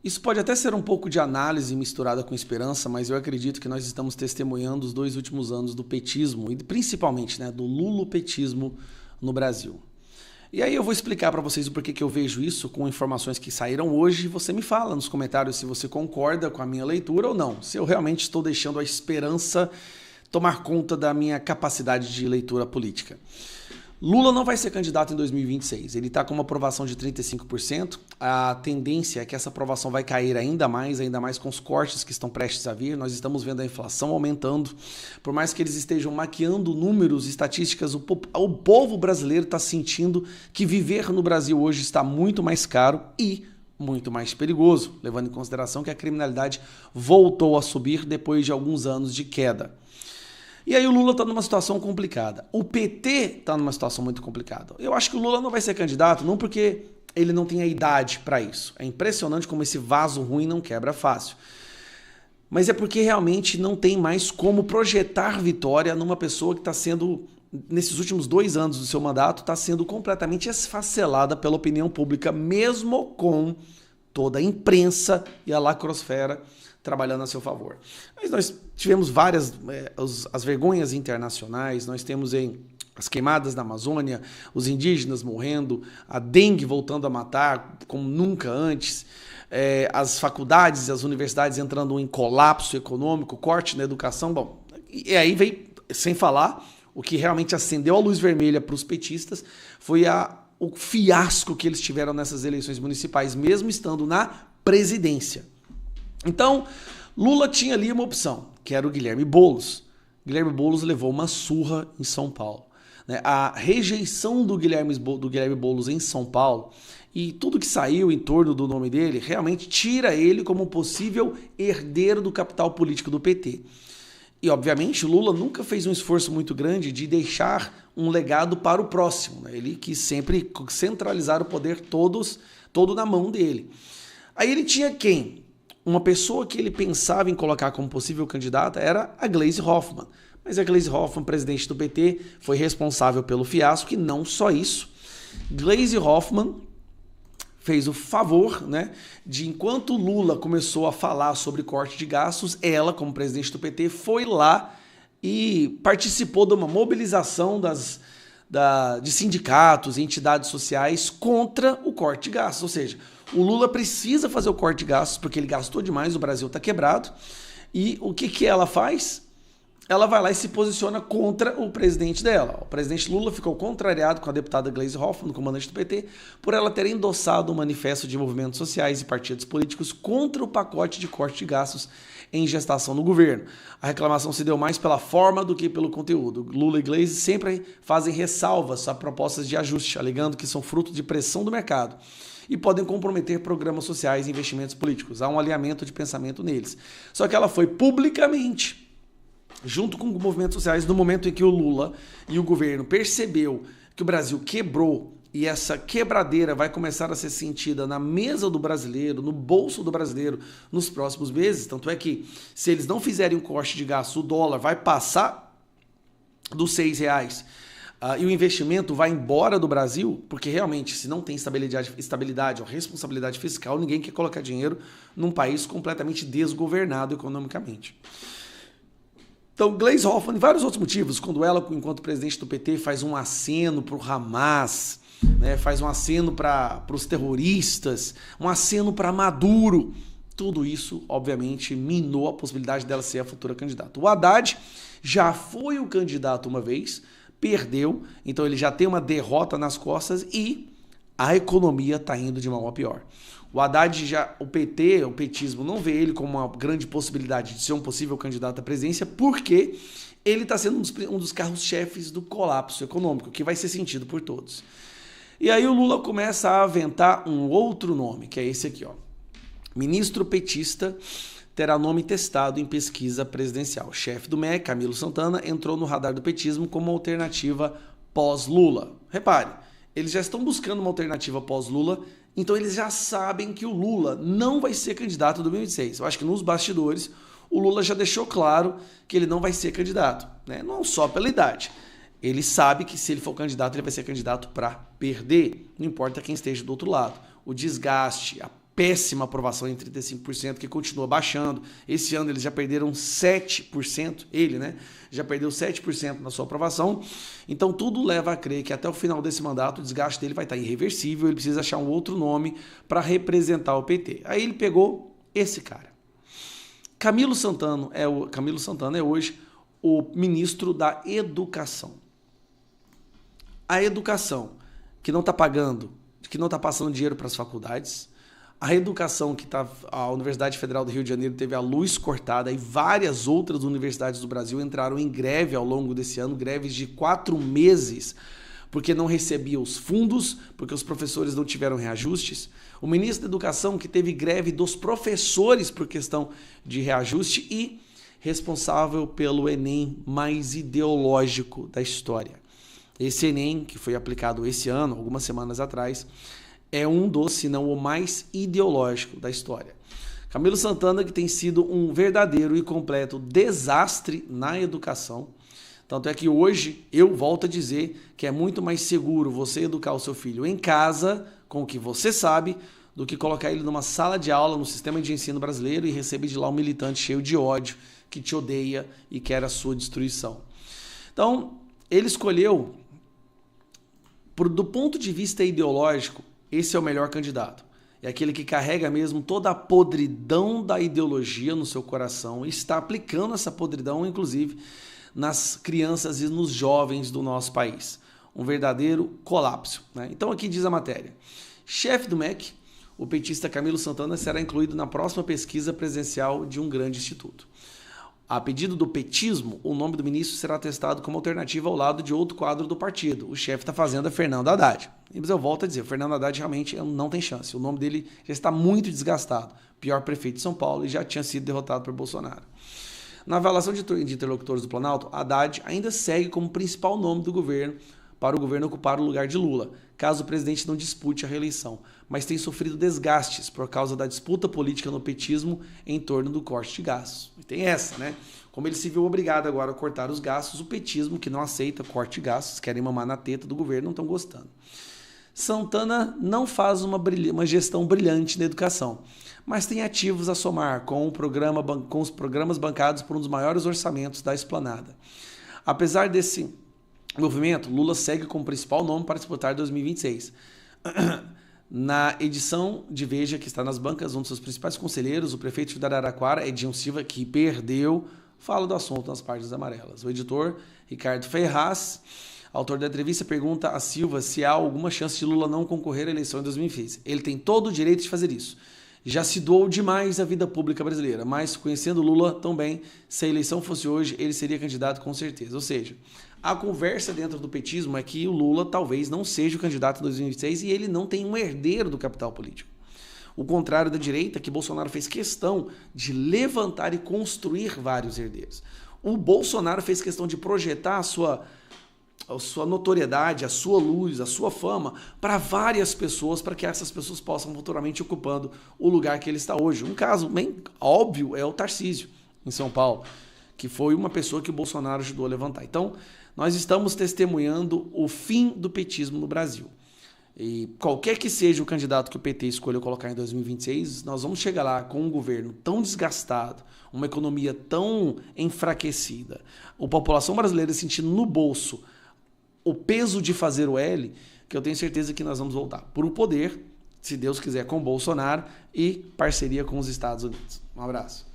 Isso pode até ser um pouco de análise misturada com esperança, mas eu acredito que nós estamos testemunhando os 2 últimos anos do petismo e principalmente, né, do lulopetismo no Brasil. E aí eu vou explicar para vocês o porquê que eu vejo isso com informações que saíram hoje. Você me fala nos comentários se você concorda com a minha leitura ou não, se eu realmente estou deixando a esperança tomar conta da minha capacidade de leitura política. Lula não vai ser candidato em 2026, ele está com uma aprovação de 35%, a tendência é que essa aprovação vai cair ainda mais com os cortes que estão prestes a vir, nós estamos vendo a inflação aumentando, por mais que eles estejam maquiando números, estatísticas, o povo brasileiro está sentindo que viver no Brasil hoje está muito mais caro e muito mais perigoso, levando em consideração que a criminalidade voltou a subir depois de alguns anos de queda. E aí o Lula está numa situação complicada. O PT está numa situação muito complicada. Eu acho que o Lula não vai ser candidato, não porque ele não tem a idade para isso. É impressionante como esse vaso ruim não quebra fácil. Mas é porque realmente não tem mais como projetar vitória numa pessoa que está sendo, nesses últimos 2 anos do seu mandato, está sendo completamente esfacelada pela opinião pública, mesmo com toda a imprensa e a lacrosfera trabalhando a seu favor. Mas nós tivemos várias, as vergonhas internacionais, nós temos as queimadas da Amazônia, os indígenas morrendo, a dengue voltando a matar como nunca antes, as faculdades e as universidades entrando em colapso econômico, corte na educação, bom, e aí veio, sem falar, o que realmente acendeu a luz vermelha para os petistas foi o fiasco que eles tiveram nessas eleições municipais, mesmo estando na presidência. Então, Lula tinha ali uma opção, que era o Guilherme Boulos. Guilherme Boulos levou uma surra em São Paulo. A rejeição do Guilherme Boulos em São Paulo e tudo que saiu em torno do nome dele realmente tira ele como possível herdeiro do capital político do PT. E, obviamente, Lula nunca fez um esforço muito grande de deixar um legado para o próximo. Ele quis sempre centralizar o poder todo na mão dele. Aí ele tinha quem? Uma pessoa que ele pensava em colocar como possível candidata era a Gleisi Hoffmann. Mas a Gleisi Hoffmann, presidente do PT, foi responsável pelo fiasco e não só isso. Gleisi Hoffmann fez o favor, de enquanto Lula começou a falar sobre corte de gastos, ela, como presidente do PT, foi lá e participou de uma mobilização de sindicatos e entidades sociais contra o corte de gastos, ou seja, o Lula precisa fazer o corte de gastos porque ele gastou demais, o Brasil está quebrado. E o que ela faz? Ela vai lá e se posiciona contra o presidente dela. O presidente Lula ficou contrariado com a deputada Gleisi Hoffmann, comandante do PT, por ela ter endossado um manifesto de movimentos sociais e partidos políticos contra o pacote de corte de gastos em gestação no governo. A reclamação se deu mais pela forma do que pelo conteúdo. Lula e Gleisi sempre fazem ressalvas a propostas de ajuste, alegando que são fruto de pressão do mercado e podem comprometer programas sociais e investimentos políticos. Há um alinhamento de pensamento neles. Só que ela foi publicamente, junto com movimentos sociais, no momento em que o Lula e o governo percebeu que o Brasil quebrou e essa quebradeira vai começar a ser sentida na mesa do brasileiro, no bolso do brasileiro, nos próximos meses. Tanto é que, se eles não fizerem um corte de gasto, o dólar vai passar dos R$6. E o investimento vai embora do Brasil, porque realmente, se não tem estabilidade ou responsabilidade fiscal, ninguém quer colocar dinheiro num país completamente desgovernado economicamente. Então, Gleisi Hoffmann e vários outros motivos, quando ela, enquanto presidente do PT, faz um aceno para o Hamas, faz um aceno para os terroristas, um aceno para Maduro, tudo isso, obviamente, minou a possibilidade dela ser a futura candidata. O Haddad já foi o candidato uma vez, perdeu, então ele já tem uma derrota nas costas e a economia está indo de mal a pior. O Haddad, o petismo, não vê ele como uma grande possibilidade de ser um possível candidato à presidência, porque ele está sendo um dos carros-chefes do colapso econômico, que vai ser sentido por todos. E aí o Lula começa a aventar um outro nome, que é esse aqui, ó. Ministro petista terá nome testado em pesquisa presidencial. O chefe do MEC, Camilo Santana, entrou no radar do petismo como alternativa pós-Lula. Repare, eles já estão buscando uma alternativa pós-Lula, então eles já sabem que o Lula não vai ser candidato em 2026. Eu acho que nos bastidores o Lula já deixou claro que ele não vai ser candidato, não só pela idade. Ele sabe que se ele for candidato, ele vai ser candidato para perder, não importa quem esteja do outro lado. O desgaste, péssima aprovação em 35%, que continua baixando. Esse ano eles já perderam 7%, já perdeu 7% na sua aprovação. Então tudo leva a crer que até o final desse mandato o desgaste dele vai estar irreversível, ele precisa achar um outro nome para representar o PT. Aí ele pegou esse cara. Camilo Santana é hoje o ministro da Educação. A educação que não está pagando, que não está passando dinheiro para as faculdades, a educação que a Universidade Federal do Rio de Janeiro teve a luz cortada e várias outras universidades do Brasil entraram em greve ao longo desse ano, greves de 4 meses, porque não recebiam os fundos, porque os professores não tiveram reajustes. O ministro da Educação que teve greve dos professores por questão de reajuste e responsável pelo Enem mais ideológico da história. Esse Enem, que foi aplicado esse ano, algumas semanas atrás, é um dos, se não o mais ideológico da história. Camilo Santana, que tem sido um verdadeiro e completo desastre na educação. Tanto é que hoje eu volto a dizer que é muito mais seguro você educar o seu filho em casa, com o que você sabe, do que colocar ele numa sala de aula no sistema de ensino brasileiro e receber de lá um militante cheio de ódio, que te odeia e quer a sua destruição. Então, ele escolheu, do ponto de vista ideológico, esse é o melhor candidato. É aquele que carrega mesmo toda a podridão da ideologia no seu coração e está aplicando essa podridão, inclusive, nas crianças e nos jovens do nosso país. Um verdadeiro colapso, né? Então aqui diz a matéria. Chefe do MEC, o petista Camilo Santana será incluído na próxima pesquisa presidencial de um grande instituto. A pedido do petismo, o nome do ministro será testado como alternativa ao lado de outro quadro do partido. O chefe da Fazenda é Fernando Haddad. Mas eu volto a dizer, o Fernando Haddad realmente não tem chance. O nome dele já está muito desgastado. Pior prefeito de São Paulo e já tinha sido derrotado por Bolsonaro. Na avaliação de interlocutores do Planalto, Haddad ainda segue como principal nome do governo para o governo ocupar o lugar de Lula, caso o presidente não dispute a reeleição, mas tem sofrido desgastes por causa da disputa política no petismo em torno do corte de gastos. E tem essa, né? Como ele se viu obrigado agora a cortar os gastos, o petismo, que não aceita corte de gastos, querem mamar na teta do governo, não estão gostando. Santana não faz uma gestão brilhante na educação, mas tem ativos a somar com os programas bancados por um dos maiores orçamentos da esplanada. Apesar desse movimento, Lula segue como principal nome para disputar 2026. Na edição de Veja, que está nas bancas, um dos seus principais conselheiros, o prefeito de Araraquara, Edinho Silva, que perdeu, fala do assunto nas páginas amarelas. O editor, Ricardo Ferraz, autor da entrevista, pergunta a Silva se há alguma chance de Lula não concorrer à eleição em 2026. Ele tem todo o direito de fazer isso. Já se doou demais à vida pública brasileira, mas conhecendo Lula tão bem, se a eleição fosse hoje, ele seria candidato com certeza. Ou seja, a conversa dentro do petismo é que o Lula talvez não seja o candidato em 2026 e ele não tem um herdeiro do capital político. O contrário da direita, que Bolsonaro fez questão de levantar e construir vários herdeiros. O Bolsonaro fez questão de projetar a sua notoriedade, a sua luz, a sua fama para várias pessoas, para que essas pessoas possam futuramente ocupando o lugar que ele está hoje. Um caso bem óbvio é o Tarcísio, em São Paulo, que foi uma pessoa que o Bolsonaro ajudou a levantar. Então, nós estamos testemunhando o fim do petismo no Brasil. E qualquer que seja o candidato que o PT escolheu colocar em 2026, nós vamos chegar lá com um governo tão desgastado, uma economia tão enfraquecida, a população brasileira sentindo no bolso o peso de fazer o L, que eu tenho certeza que nós vamos voltar por um poder, se Deus quiser, com Bolsonaro e parceria com os Estados Unidos. Um abraço.